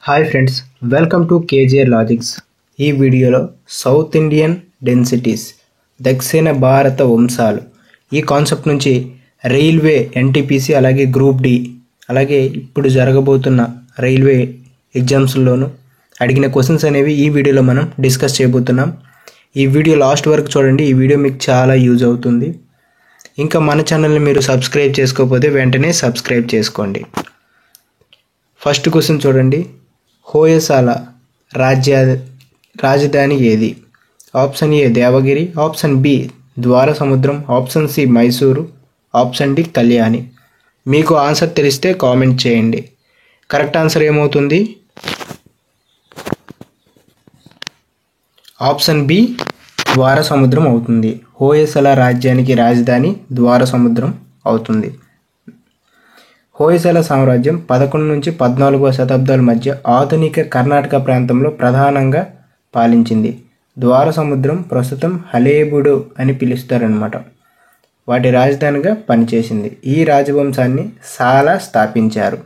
Hi friends, welcome to KGR logics. ఈ వీడియోలో south Indian densities, దక్షిణ భారత వంశాలు ఈ కాన్సెప్ట్ నుంచి రైల్వే ఎన్టీపీసీ అలాగే గ్రూప్ డి అలాగే ఇప్పుడు జరగబోతున్న రైల్వే ఎగ్జామ్స్లోనూ అడిగిన క్వశ్చన్స్ అనేవి ఈ వీడియోలో మనం డిస్కస్ చేయబోతున్నాం. ఈ వీడియో లాస్ట్ వరకు చూడండి. ఈ వీడియో మీకు చాలా యూజ్ అవుతుంది. ఇంకా మన ఛానల్ని మీరు సబ్స్క్రైబ్ చేసుకోకపోతే వెంటనే సబ్స్క్రైబ్ చేసుకోండి. ఫస్ట్ క్వశ్చన్ చూడండి. హోయసాల రాజధాని ఏది? Option A Devagiri, option B Dwarasamudram, option C Mysore, option D Kalyani. మీకు ఆన్సర్ తెలిస్తే కామెంట్ చేయండి. కరెక్ట్ ఆన్సర్ ఏమవుతుంది? ఆప్షన్ బి ద్వారసముద్రం అవుతుంది. హోయసల రాజ్యానికి రాజధాని ద్వారసముద్రం అవుతుంది. హోయసల సామ్రాజ్యం 11 నుంచి 14వ శతాబ్దాల మధ్య ఆధునిక కర్ణాటక ప్రాంతంలో ప్రధానంగా పాలించింది. ద్వారసముద్రం ప్రస్తుతం హలేబుడు అని పిలుస్తారనమాట. వాటి రాజధానిగా పనిచేసింది. ఈ రాజవంశాన్ని సాల స్థాపించారు.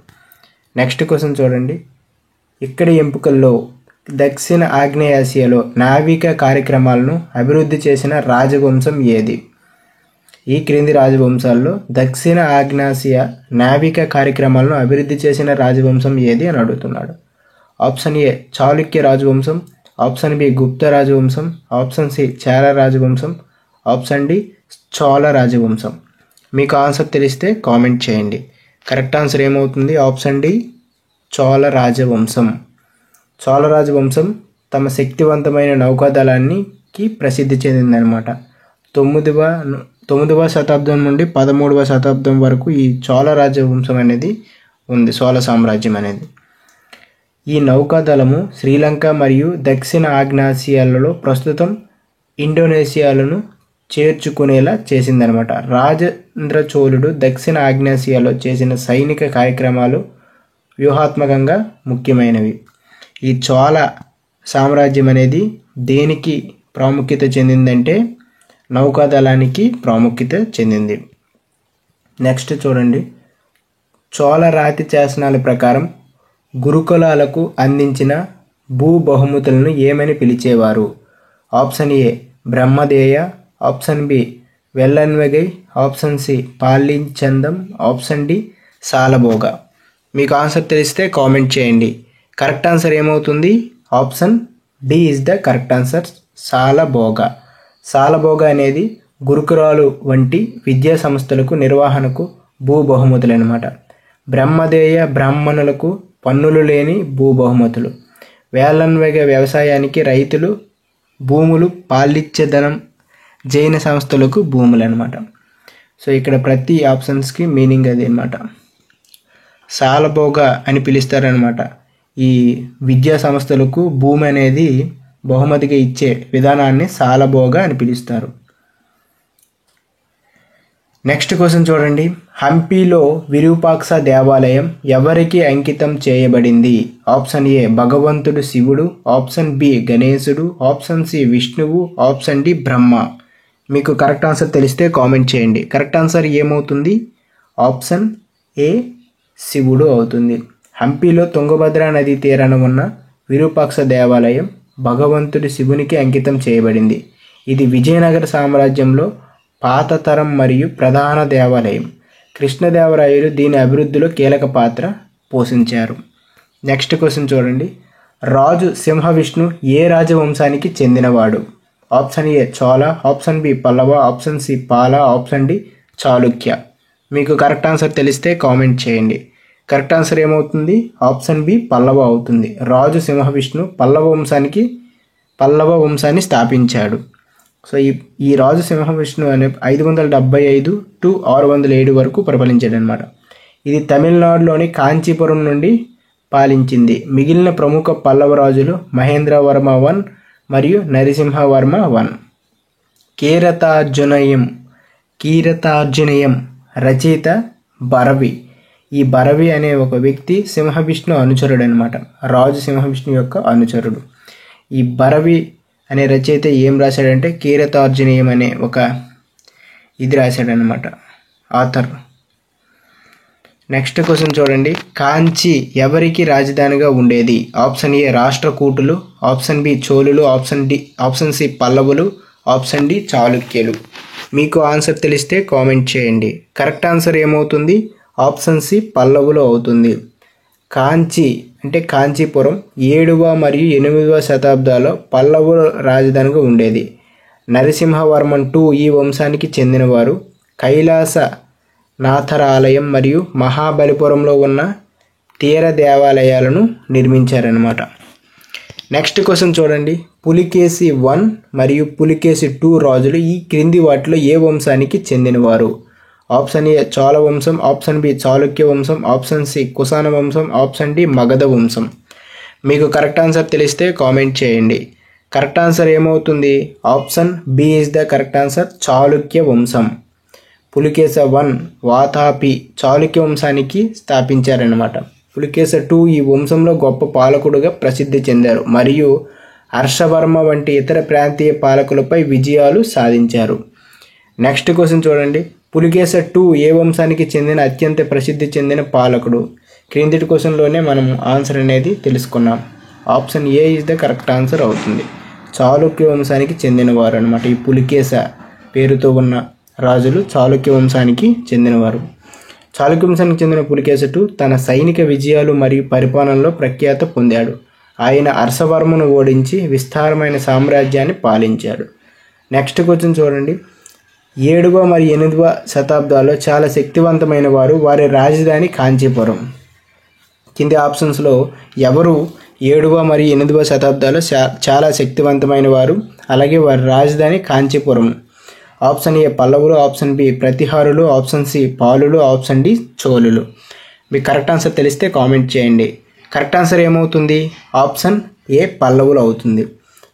నెక్స్ట్ క్వశ్చన్ చూడండి. ఇక్కడి ఎంపికల్లో దక్షిణ ఆగ్నేయాసియాలో నావిక కార్యక్రమాలను అభివృద్ధి చేసిన రాజవంశం ఏది? ఈ క్రింది రాజవంశాల్లో దక్షిణ ఆగ్నేయాసియా నావిక కార్యక్రమాలను అభివృద్ధి చేసిన రాజవంశం ఏది అని అడుగుతున్నాడు. ఆప్షన్ ఏ చాళుక్య రాజవంశం, ఆప్షన్ బి గుప్త రాజవంశం, ఆప్షన్ సి చేర రాజవంశం, ఆప్షన్ డి చోళ రాజవంశం. మీకు ఆన్సర్ తెలిస్తే కామెంట్ చేయండి. కరెక్ట్ ఆన్సర్ ఏమవుతుంది? ఆప్షన్ డి చోళ రాజవంశం. చోళ రాజవంశం తమ శక్తివంతమైన నౌకాదళానికి ప్రసిద్ధి చెందిందనమాట. 9వ శతాబ్దం నుండి 13వ శతాబ్దం వరకు ఈ చోళ రాజవంశం అనేది ఉంది, చోళ సామ్రాజ్యం అనేది. ఈ నౌకాదళము శ్రీలంక మరియు దక్షిణ ఆగ్నేయాసియాలలో ప్రస్తుతం ఇండోనేషియాలను చేర్చుకునేలా చేసిందనమాట. రాజేంద్ర చోళుడు దక్షిణ ఆగ్నేయాసియాలో చేసిన సైనిక కార్యక్రమాలు వ్యూహాత్మకంగా ముఖ్యమైనవి. ఈ చోళ సామ్రాజ్యం అనేది దేనికి ప్రాముఖ్యత చెందిందంటే నౌకాదళానికి ప్రాముఖ్యత చెందింది. నెక్స్ట్ చూడండి. చోళ రాతి శాసనాల ప్రకారం గురుకులాలకు అందించిన భూ బహుమతులను ఏమని పిలిచేవారు? Option A Brahmadeya, option B Vellanvagai, option C Pallichandam, option D Salabhoga. మీకు ఆన్సర్ తెలిస్తే కామెంట్ చేయండి. కరెక్ట్ ఆన్సర్ ఏమవుతుంది? Option D is the correct answer, Salabhoga. Salabhoga అనేది గురుకులాలు వంటి విద్యా సంస్థలకు నిర్వహణకు భూ బహుమతులు అనమాట. బ్రహ్మదేయ బ్రాహ్మణులకు పన్నులు లేని భూ బహుమతులు. వేలన్వెగ వ్యవసాయానికి రైతులు భూములు, పాలిచ్చదనం జైన సంస్థలకు భూములు అనమాట. సో ఇక్కడ ప్రతి ఆప్షన్స్కి మీనింగ్ అది అనమాట. సాలభోగ అని పిలుస్తారనమాట. ఈ విద్యా సంస్థలకు భూమి అనేది బహుమతిగా ఇచ్చే విధానాన్ని సాలభోగ అని పిలుస్తారు. నెక్స్ట్ క్వశ్చన్ చూడండి. హంపీలో విరూపాక్ష దేవాలయం ఎవరికి అంకితం చేయబడింది? ఆప్షన్ ఏ భగవంతుడు శివుడు, ఆప్షన్ బి గణేశుడు, ఆప్షన్ సి విష్ణువు, ఆప్షన్ డి బ్రహ్మ. మీకు కరెక్ట్ ఆన్సర్ తెలిస్తే కామెంట్ చేయండి. కరెక్ట్ ఆన్సర్ ఏమవుతుంది? ఆప్షన్ ఏ శివుడు అవుతుంది. హంపీలో తుంగభద్ర నదీ తీరాన ఉన్న విరూపాక్ష దేవాలయం భగవంతుడి శివునికి అంకితం చేయబడింది. ఇది విజయనగర సామ్రాజ్యంలో పాత తరం మరియు ప్రధాన దేవాలయం. కృష్ణదేవరాయలు దీని అభివృద్ధిలో కీలక పాత్ర పోషించారు. నెక్స్ట్ క్వశ్చన్ చూడండి. రాజు సింహవిష్ణు ఏ రాజవంశానికి చెందినవాడు? Option A Chola, option B Pallava, option C Pala, option D Chalukya. మీకు కరెక్ట్ ఆన్సర్ తెలిస్తే కామెంట్ చేయండి. కరెక్ట్ ఆన్సర్ ఏమవుతుంది? ఆప్షన్ బి పల్లవ అవుతుంది. రాజు సింహవిష్ణు పల్లవ వంశాన్ని స్థాపించాడు. సో ఈ రాజు సింహవిష్ణు అనే 575 to 607 వరకు పరిపాలించాడు అనమాట. ఇది తమిళనాడులోని కాంచీపురం నుండి పాలించింది. మిగిలిన ప్రముఖ పల్లవ రాజులు మహేంద్రవర్మ I మరియు నరసింహవర్మ I. కీరతార్జునయం రచయిత భరవి. ఈ భరవి అనే ఒక వ్యక్తి సింహవిష్ణు అనుచరుడు అనమాట. రాజు సింహవిష్ణు యొక్క అనుచరుడు. ఈ భరవి అనే రచయిత ఏం రాశాడంటే కీరతార్జునీయం అనే ఒక ఇది రాశాడనమాట, ఆథర్. నెక్స్ట్ క్వశ్చన్ చూడండి. కాంచి ఎవరికి రాజధానిగా ఉండేది? ఆప్షన్ ఏ రాష్ట్రకూటులు, ఆప్షన్ బి చోళులు, ఆప్షన్ సి పల్లవులు, ఆప్షన్ డి చాళుక్యులు. మీకు ఆన్సర్ తెలిస్తే కామెంట్ చేయండి. కరెక్ట్ ఆన్సర్ ఏమవుతుంది? ఆప్షన్ సి పల్లవులు అవుతుంది. కాంచి అంటే కాంచీపురం 7వ మరియు 8వ శతాబ్దాల్లో పల్లవుల రాజధానిగా ఉండేది. నరసింహవర్మన్ II ఈ వంశానికి చెందినవారు. కైలాస నాథర ఆలయం మరియు మహాబలిపురంలో ఉన్న తీర దేవాలయాలను నిర్మించారన్నమాట. నెక్స్ట్ క్వశ్చన్ చూడండి. పులికేశి I మరియు పులికేశి II రాజులు ఈ క్రింది వాటిలో ఏ వంశానికి చెందినవారు? ఆప్షన్ ఏ చోళ వంశం, ఆప్షన్ బి చాళుక్య వంశం, ఆప్షన్ సి కుషాణ వంశం, ఆప్షన్ డి మగధ వంశం. మీకు కరెక్ట్ ఆన్సర్ తెలిస్తే కామెంట్ చేయండి. కరెక్ట్ ఆన్సర్ ఏమవుతుంది? Option B is the correct answer, Chalukya వంశం. పులికేశ I వాతాపి చాళుక్య వంశానికి స్థాపించారన్నమాట. పులికేశ II ఈ వంశంలో గొప్ప పాలకుడుగా ప్రసిద్ధి చెందారు మరియు హర్షవర్మ వంటి ఇతర ప్రాంతీయ పాలకులపై విజయాలు సాధించారు. నెక్స్ట్ క్వశ్చన్ చూడండి. పులికేశ II ఏ వంశానికి చెందిన అత్యంత ప్రసిద్ధి చెందిన పాలకుడు? క్రిందిటి క్వశ్చన్లోనే మనం ఆన్సర్ అనేది తెలుసుకున్నాం. Option A is the correct answer అవుతుంది. చాళుక్య వంశానికి చెందినవారు అనమాట. ఈ పులికేశ పేరుతో ఉన్న రాజులు చాళుక్య వంశానికి చెందినవారు. చాళుక్య వంశానికి చెందిన పులికేశ II తన సైనిక విజయాలు మరియు పరిపాలనలో ప్రఖ్యాత పొందాడు. ఆయన హర్షవర్మను ఓడించి విస్తారమైన సామ్రాజ్యాన్ని పాలించాడు. నెక్స్ట్ క్వశ్చన్ చూడండి. 7వ మరియు 8వ శతాబ్దాల్లో చాలా శక్తివంతమైన వారు. వారి రాజధాని కాంచీపురం. కింది ఆప్షన్స్లో ఎవరు 7వ మరియు 8వ శతాబ్దాల్లో చాలా శక్తివంతమైన వారు, అలాగే వారి రాజధాని కాంచీపురం? ఆప్షన్ ఏ పల్లవులు, ఆప్షన్ బి ప్రతిహారులు, ఆప్షన్ సి పాలులు, ఆప్షన్ డి చోళులు. మీకు కరెక్ట్ ఆన్సర్ తెలిస్తే కామెంట్ చేయండి. కరెక్ట్ ఆన్సర్ ఏమవుతుంది? ఆప్షన్ ఏ పల్లవులు అవుతుంది.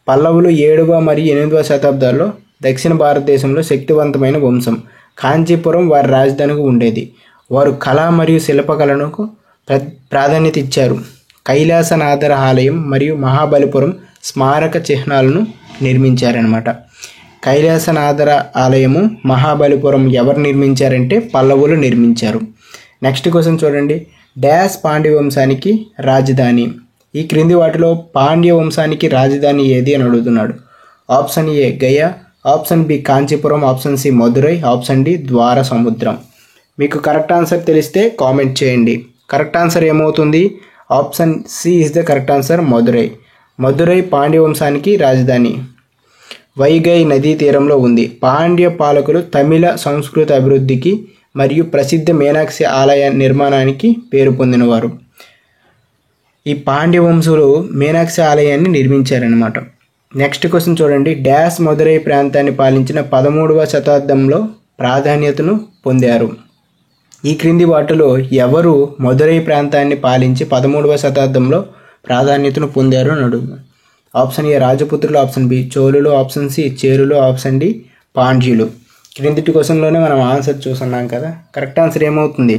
పల్లవులు 7వ మరియు 8వ శతాబ్దాల్లో దక్షిణ భారతదేశంలో శక్తివంతమైన వంశం. కాంచీపురం వారి రాజధానిగా ఉండేది. వారు కళ మరియు శిల్పకళకు ప్రాధాన్యత ఇచ్చారు. కైలాసనాథర ఆలయం మరియు మహాబలిపురం స్మారక చిహ్నాలను నిర్మించారనమాట. కైలాసనాథర ఆలయము, మహాబలిపురం ఎవరు నిర్మించారంటే పల్లవులు నిర్మించారు. నెక్స్ట్ క్వశ్చన్ చూడండి. డాష్ పాండ్య వంశానికి రాజధాని? ఈ క్రింది వాటిలో పాండ్య వంశానికి రాజధాని ఏది అని అడుగుతున్నాడు. Option A Gaya, option B Kanchipuram, option C Madurai, option D Dwara Samudram. మీకు కరెక్ట్ ఆన్సర్ తెలిస్తే కామెంట్ చేయండి. కరెక్ట్ ఆన్సర్ ఏమవుతుంది? Option C is the correct answer, Madurai. Madurai Pandya వంశానికి రాజధాని. వైగై నదీ తీరంలో ఉంది. పాండ్య పాలకులు తమిళ సంస్కృతి అభివృద్ధికి మరియు ప్రసిద్ధ మీనాక్షి ఆలయ నిర్మాణానికి పేరు పొందినవారు. ఈ పాండ్య వంశులు మీనాక్షి ఆలయాన్ని నిర్మించారనమాట. నెక్స్ట్ క్వశ్చన్ చూడండి. డాష్ మధురై ప్రాంతాన్ని పాలించిన 13వ శతాబ్దంలో ప్రాధాన్యతను పొందారు. ఈ క్రింది వాటిలో ఎవరు మధురై ప్రాంతాన్ని పాలించి 13వ శతాబ్దంలో ప్రాధాన్యతను పొందారు అని అడుగుతారు. ఆప్షన్ ఏ రాజపుత్రులు, ఆప్షన్ బి చోళులు, ఆప్షన్ సి చేరులు, ఆప్షన్ డి పాండ్యులు. క్రిందిటి క్వశ్చన్లోనే మనం ఆన్సర్ చూస్తున్నాం కదా. కరెక్ట్ ఆన్సర్ ఏమవుతుంది?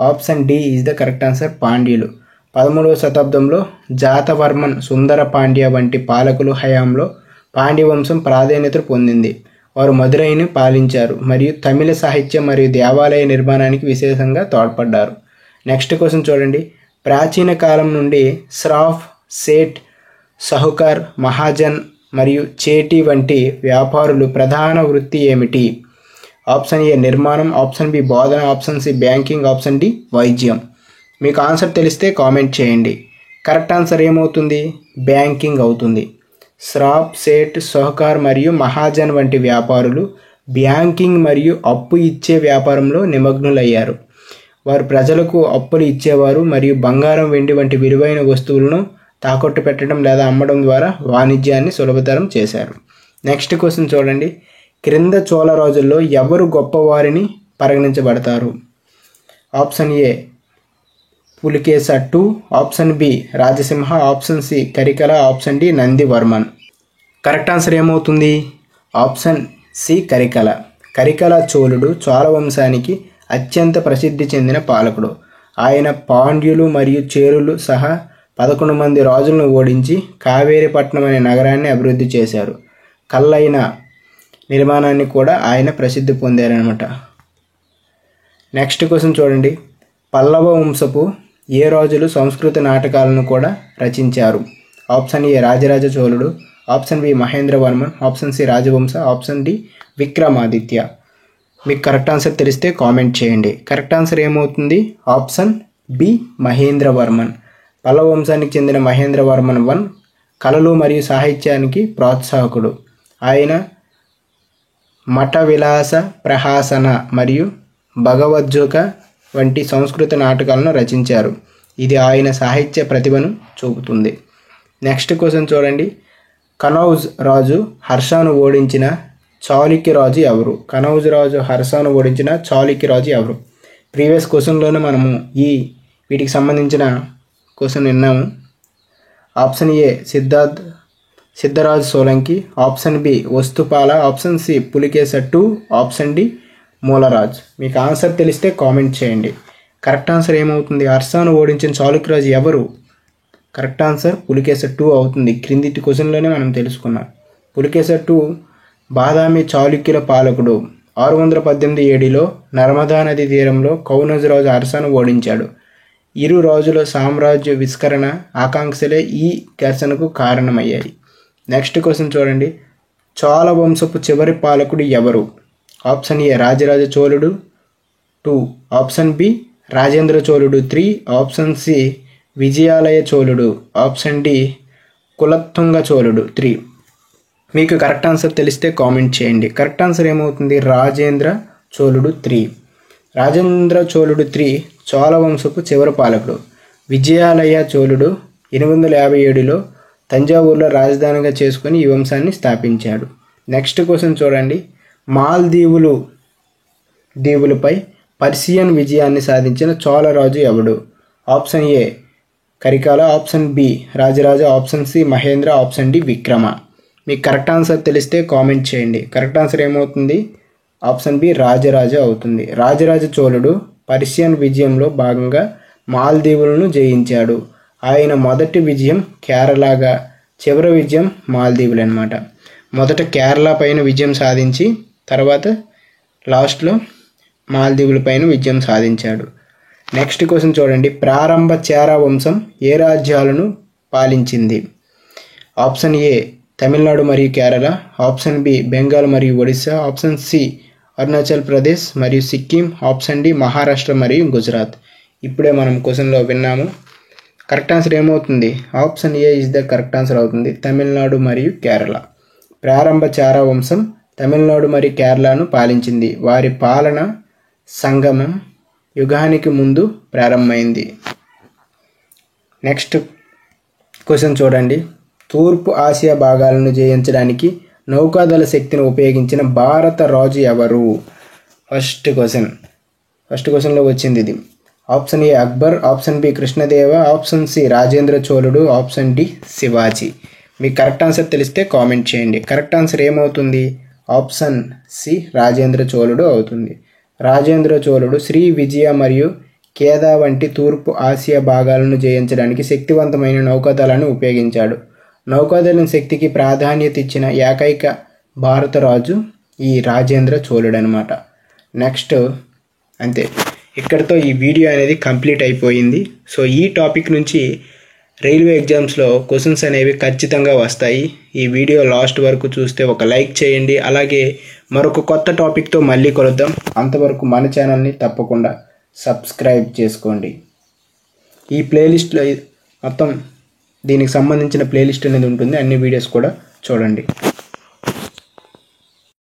Option D is the correct answer, పాండ్యులు. 13వ శతాబ్దంలో జాతవర్మన్, సుందర పాండ్య వంటి పాలకులు హయాంలో పాండ్య వంశం ప్రాధాన్యత పొందింది. వారు మధురైని పాలించారు మరియు తమిళ సాహిత్యం మరియు దేవాలయ నిర్మాణానికి విశేషంగా తోడ్పడ్డారు. నెక్స్ట్ క్వశ్చన్ చూడండి. ప్రాచీన కాలం నుండి శ్రాఫ్, సేట్, సహుకార్, మహాజన్ మరియు చేటి వంటి వ్యాపారులు ప్రధాన వృత్తి ఏమిటి? ఆప్షన్ ఏ నిర్మాణం, ఆప్షన్ బి బోధన, option C banking, option D వైద్యం. మీకు ఆన్సర్ తెలిస్తే కామెంట్ చేయండి. కరెక్ట్ ఆన్సర్ ఏమవుతుంది? బ్యాంకింగ్ అవుతుంది. శ్రాఫ్, సేట్, సహకార్ మరియు మహాజన్ వంటి వ్యాపారులు బ్యాంకింగ్ మరియు అప్పు ఇచ్చే వ్యాపారంలో నిమగ్నులయ్యారు. వారు ప్రజలకు అప్పులు ఇచ్చేవారు మరియు బంగారం, వెండి వంటి విలువైన వస్తువులను తాకట్టు పెట్టడం లేదా అమ్మడం ద్వారా వాణిజ్యాన్ని సులభతరం చేశారు. నెక్స్ట్ క్వశ్చన్ చూడండి. క్రింద చోళ రాజుల్లో ఎవరు గొప్పవారిని పరిగణించబడతారు? Option A Pulikesha II, option B Rajasimha, option C Karikala, option D Nandivarman. Correct answer ఏమవుతుంది? Option C Karikala. కరికల చోళుడు చోళ వంశానికి అత్యంత ప్రసిద్ధి చెందిన పాలకుడు. ఆయన పాండ్యులు మరియు చేరులు సహా 11 మంది రాజులను ఓడించి కావేరిపట్నం అనే నగరాన్ని అభివృద్ధి చేశారు. కల్లైన నిర్మాణాన్ని కూడా ఆయన ప్రసిద్ధి పొందారనమాట. నెక్స్ట్ క్వశ్చన్ చూడండి. పల్లవ వంశపు ఏ రాజులు సంస్కృత నాటకాలను కూడా రచించారు? ఆప్షన్ ఏ రాజరాజ చోళుడు, option B Mahendravarman, option C రాజవంశ, ఆప్షన్ డి విక్రమాదిత్య. మీకు కరెక్ట్ ఆన్సర్ తెలిస్తే కామెంట్ చేయండి. కరెక్ట్ ఆన్సర్ ఏమవుతుంది? Option B Mahendravarman. పల్లవ వంశానికి చెందిన మహేంద్రవర్మన్ I కళలు మరియు సాహిత్యానికి ప్రోత్సాహకుడు. ఆయన మఠ విలాస ప్రహాసన మరియు భగవద్గీత వంటి సంస్కృత నాటకాలను రచించారు. ఇది ఆయన సాహిత్య ప్రతిభను చూపుతుంది. నెక్స్ట్ క్వశ్చన్ చూడండి. కనౌజ్ రాజు హర్షను ఓడించిన చాళుక్య రాజు ఎవరు? కనౌజ్ రాజు హర్షను ఓడించిన చాళుక్య రాజు ఎవరు? ప్రీవియస్ క్వశ్చన్లోనే మనము వీటికి సంబంధించిన క్వశ్చన్ విన్నాము. Option A Siddharaj Solanki, option B Vastupala, option C Pulikesha II, option D Mulraj. మీకు ఆన్సర్ తెలిస్తే కామెంట్ చేయండి. కరెక్ట్ ఆన్సర్ ఏమవుతుంది? హర్షను ఓడించిన చాళుక్యరాజు ఎవరు? కరెక్ట్ ఆన్సర్ పులికేశ II అవుతుంది. క్రిందిటి క్వశ్చన్లోనే మనం తెలుసుకున్నాం. పులికేశ II బాదామి చాళుక్యుల పాలకుడు. 618 ADలో నర్మదా నది తీరంలో కౌనజ్ రాజు హర్షను ఓడించాడు. ఇరు రాజుల సామ్రాజ్య విస్తరణ ఆకాంక్షలే ఈ ఘర్షణకు కారణమయ్యాయి. నెక్స్ట్ క్వశ్చన్ చూడండి. చోళ వంశపు చివరి పాలకుడు ఎవరు? ఆప్షన్ ఏ రాజరాజ చోళుడు II, ఆప్షన్ బి రాజేంద్ర చోళుడు III, ఆప్షన్ సి విజయాలయ చోళుడు, ఆప్షన్ డి కులత్తుంగ చోళుడు III. మీకు కరెక్ట్ ఆన్సర్ తెలిస్తే కామెంట్ చేయండి. కరెక్ట్ ఆన్సర్ ఏమవుతుంది? రాజేంద్ర చోళుడు III. రాజేంద్ర చోళుడు III చోళ వంశపు చివరి పాలకుడు. విజయాలయ చోళుడు 857లో తంజావూరులో రాజధానిగా చేసుకుని ఈ వంశాన్ని స్థాపించాడు. నెక్స్ట్ క్వశ్చన్ చూడండి. దీవులపై పర్షియన్ విజయాన్ని సాధించిన చోళ రాజు ఎవడు? Option A Karikala, option B Rajaraja, option C Mahendra, option D Vikrama. మీకు కరెక్ట్ ఆన్సర్ తెలిస్తే కామెంట్ చేయండి. కరెక్ట్ ఆన్సర్ ఏమవుతుంది? ఆప్షన్ బి రాజరాజ అవుతుంది. రాజరాజ చోళుడు పర్షియన్ విజయంలో భాగంగా మాల్దీవులను జయించాడు. ఆయన మొదటి విజయం కేరళగా, చివరి విజయం మాల్దీవులు అన్నమాట. మొదట కేరళ పైన విజయం సాధించి తర్వాత లాస్ట్లో మాల్దీవుల పైన విజయం సాధించాడు. నెక్స్ట్ క్వశ్చన్ చూడండి. ప్రారంభ చేర వంశం ఏ రాజ్యాలను పాలించింది? ఆప్షన్ ఏ తమిళనాడు మరియు కేరళ, ఆప్షన్ బి బెంగాల్ మరియు ఒడిశా, ఆప్షన్ సి అరుణాచల్ ప్రదేశ్ మరియు సిక్కిం, ఆప్షన్ డి మహారాష్ట్ర మరియు గుజరాత్. ఇప్పుడే మనం క్వశ్చన్లో విన్నాము. కరెక్ట్ ఆన్సర్ ఏమవుతుంది? Option A is the correct answer అవుతుంది. తమిళనాడు మరియు కేరళ. ప్రారంభ చార వంశం తమిళనాడు మరియు కేరళను పాలించింది. వారి పాలన సంగమం యుగానికి ముందు ప్రారంభమైంది. నెక్స్ట్ క్వశ్చన్ చూడండి. తూర్పు ఆసియా భాగాలను జయించడానికి నౌకాదళ శక్తిని ఉపయోగించిన భారత రాజు ఎవరు? ఫస్ట్ క్వశ్చన్లో వచ్చింది ఇది. Option A Akbar, option B Krishnadeva, option C Rajendra చోళుడు, ఆప్షన్ డి శివాజీ. మీకు కరెక్ట్ ఆన్సర్ తెలిస్తే కామెంట్ చేయండి. కరెక్ట్ ఆన్సర్ ఏమవుతుంది? ఆప్షన్ సి రాజేంద్ర చోళుడు అవుతుంది. రాజేంద్ర చోళుడు శ్రీ విజయ మరియు కేదా వంటి తూర్పు ఆసియా భాగాలను జయించడానికి శక్తివంతమైన నౌకాదళాన్ని ఉపయోగించాడు. నౌకాదళం శక్తికి ప్రాధాన్యత ఇచ్చిన ఏకైక భారత రాజు ఈ రాజేంద్ర చోళుడు అనమాట. నెక్స్ట్ అంతే, ఇక్కడితో ఈ వీడియో అనేది కంప్లీట్ అయిపోయింది. సో ఈ టాపిక్ నుంచి రైల్వే ఎగ్జామ్స్లో క్వశ్చన్స్ అనేవి ఖచ్చితంగా వస్తాయి. ఈ వీడియో లాస్ట్ వరకు చూస్తే ఒక లైక్ చేయండి. అలాగే మరొక కొత్త టాపిక్తో మళ్ళీ కలుద్దాం. అంతవరకు మన ఛానల్ని తప్పకుండా సబ్స్క్రైబ్ చేసుకోండి. ఈ ప్లేలిస్ట్లో మొత్తం దీనికి సంబంధించిన ప్లేలిస్ట్ అనేది ఉంటుంది. అన్ని వీడియోస్ కూడా చూడండి.